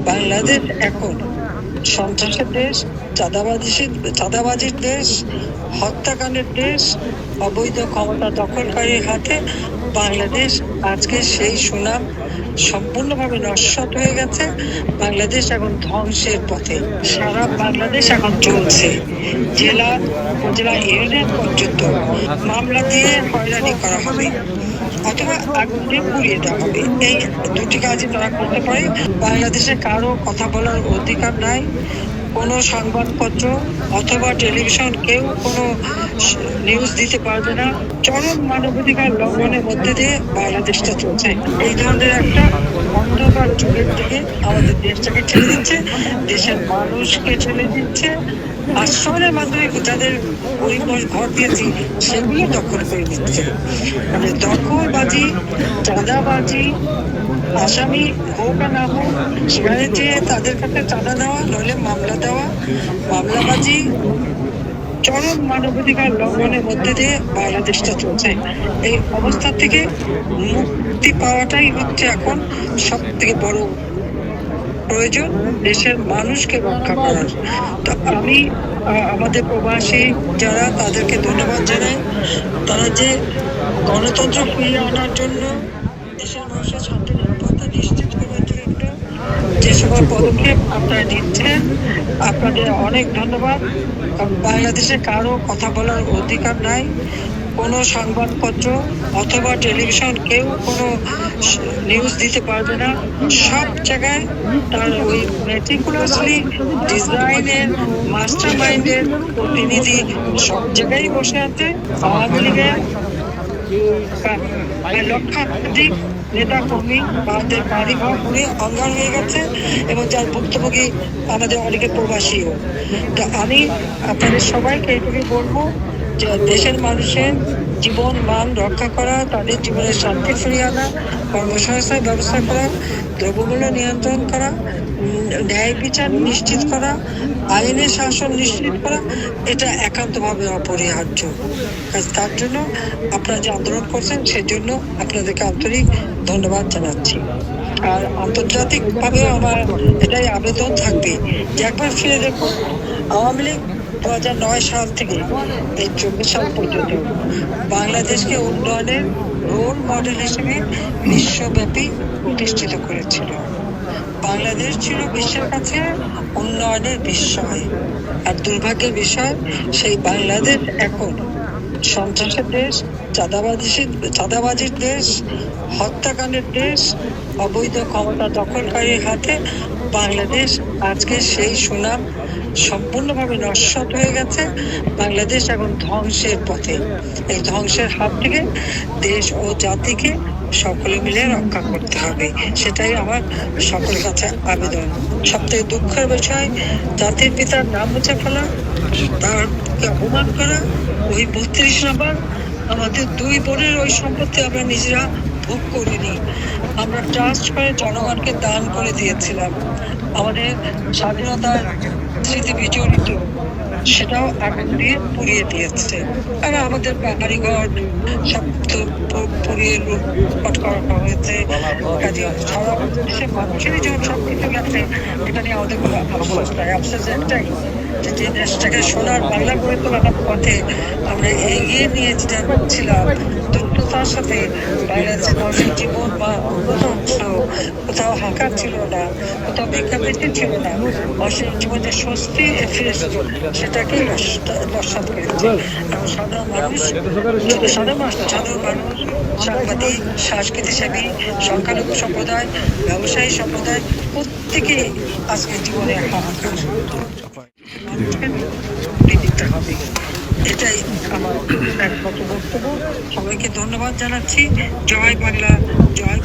বাংলাদেশ এখন সন্ত্রাসের দেশ, চাঁদাবাজির দেশ, হত্যাকাণ্ডের দেশ, অবৈধ ক্ষমতা দখলকারীর হাতে বাংলাদেশ আজকে সেই সুনাম সম্পূর্ণভাবে নস্যাৎ হয়ে গেছে। বাংলাদেশ এখন ধ্বংসের পথে। সারা বাংলাদেশ এখন চলছে। জেলা, উপজেলা, ইউনিয়ন পর্যন্ত মামলা দিয়ে হয়রানি করা হবে অথবা আগুন দিয়ে পুড়িয়ে দেওয়া হবে। এই দুটি কাজই তারা করতে পারে। বাংলাদেশে কারো কথা বলার অধিকার নাই। কোনো সংবাদপত্র অথবা টেলিভিশন কেউ কোনো নিউজ দিতে পারবে না। চরম মানবাধিকার লঙ্ঘনের মধ্যে দিয়ে বাংলাদেশটা চলছে। এই ধরনের একটা অন্ধকার যুগের দিকে আমাদের দেশটাকে ঠেলে দিচ্ছে, দেশের মানুষকে ঠেলে দিচ্ছে। আশ্রয়ের মাধ্যমে যাদের পরিবার ঘর দিয়েছি সেগুলো দখল করে দিচ্ছে। মানে দখলবাজি, চাঁদাবাজি, আসামি হোক আর না হোক সেখানে যে তাদের কাছে চাঁদা দেওয়া, নইলে মামলা দেওয়া, মামলাবাজি, চরম মানবাধিকার লঙ্ঘনের মধ্যে দিয়ে বাংলাদেশটা চলছে। এই অবস্থা থেকে মুক্তি পাওয়াটাই হচ্ছে এখন সব থেকে বড় প্রয়োজন, দেশের মানুষকে রক্ষা করার। তো আমি আমাদের প্রবাসী যারা, তাদেরকে ধন্যবাদ জানাই। তারা যে গণতন্ত্র ফিরিয়ে আনার জন্য, দেশের মানুষের শান্তি নিরাপত্তা নিশ্চিত করার জন্য যে সকল পদক্ষেপ আপনারা নিচ্ছেন, আপনাদের অনেক ধন্যবাদ। বাংলাদেশে কারো কথা বলার অধিকার নাই। কোনো সংবাদপত্র অথবা টেলিভিশন কেউ কোনো নিউজ দিতে পারবে না। সব জায়গায় তার ওই মেটিকুলাসলি ডিজাইনের মাস্টার মাইন্ডের প্রতিনিধি সব জায়গায় বসে আছে। আওয়ামী লীগের লক্ষাধিক নেতা কর্মী আমাদের বাড়ি ঘর পুড়ে অঙ্গার হয়ে গেছে এবং যার ভুক্তভোগী আমাদের অনেকে প্রবাসীও। তো আমি আপনাদের সবাইকে এইটুকু বলবো যে দেশের মানুষের জীবন মান রক্ষা করা, তাদের জীবনের শান্তি ফিরিয়ে আনা, কর্মসংস্থান ব্যবস্থা করা, দ্রব্যমূল্য নিয়ন্ত্রণ করা, ন্যায় বিচার নিশ্চিত করা, আইনের শাসন নিশ্চিত করা, এটা একান্তভাবে অপরিহার্য। তার জন্য আপনারা যে আন্দোলন করছেন সেজন্য আপনাদেরকে আন্তরিক ধন্যবাদ জানাচ্ছি। আর আন্তর্জাতিকভাবেও আমার এটাই আবেদন থাকবে যে একবার ফিরে দেখুন, আওয়ামী লীগ 2009 সাল থেকে এই 24 সাল পর্যন্ত বাংলাদেশকে উন্নয়নের রোল মডেল হিসেবে বিশ্বব্যাপী প্রতিষ্ঠিত করেছিল। বাংলাদেশ ছিল বিশ্বের কাছে উন্নয়নের বিস্ময়। আর দুর্ভাগ্যের বিষয়, সেই বাংলাদেশ এখন সন্ত্রাসের দেশ, চাঁদাবাজির দেশ, হত্যাকাণ্ডের দেশ, অবৈধ ক্ষমতা দখলকারীর হাতে বাংলাদেশ আজকে সেই সুনাম সম্পূর্ণভাবে নস্যাৎ হয়ে গেছে। বাংলাদেশ এখন ধ্বংসের পথে। এই ধ্বংসের হাত থেকে দেশ ও জাতিকে সকলে মিলে রক্ষা করতে হবে, সেটাই আমার সকলের কাছে আবেদন। সবথেকে দুঃখের বিষয়, জাতির পিতার নাম মুছে ফেলা, তারকে অপমান করা। ওই 32 নম্বর আমাদের 2 বোনের ওই সম্পত্তি আমরা নিজেরা ভোগ করিনি, আমরা ট্রাস্ট করে জনগণকে দান করে দিয়েছিলাম। আমাদের স্বাধীনতার স্মৃতি বিজড়িত, সেটাও আগুন দিয়ে পুড়িয়ে দিয়েছে। আর আমাদের বাড়িঘর সব তো পুড়িয়ে লুটপাট করা হয়েছে। কাজে সারা দেশের মানুষেরই যখন সব কিছু গেছে, এটা নিয়ে আমাদের কোনো আফসোস নাই। আফসোস একটাই, যে দেশটাকে সোনার বাংলা করে তোলার পথে আমরা এগিয়ে নিয়ে যাচ্ছিলাম, দ্রুততার সাথে বাংলাদেশের মানুষের জীবন বা উন্নত অংশ কোথাও হাঁকার ছিল না, কোথাও ভিক্ষাবৃত্তি ছিল না। মানুষের জীবনে স্বস্তি ফিরেছিল, সেটাকেই নস্যাৎ করেছে। এবং সাধারণ মানুষ, সাংবাদিক, সংস্কৃতিসেবী, সংখ্যালঘু সম্প্রদায়, ব্যবসায়ী সম্প্রদায়, প্রত্যেকেই আজকে জীবনে হাহাকার। দিতে হবে, এটাই আমার একমাত্র বক্তব্য। সবাইকে ধন্যবাদ জানাচ্ছি। জয় বাংলা, জয়।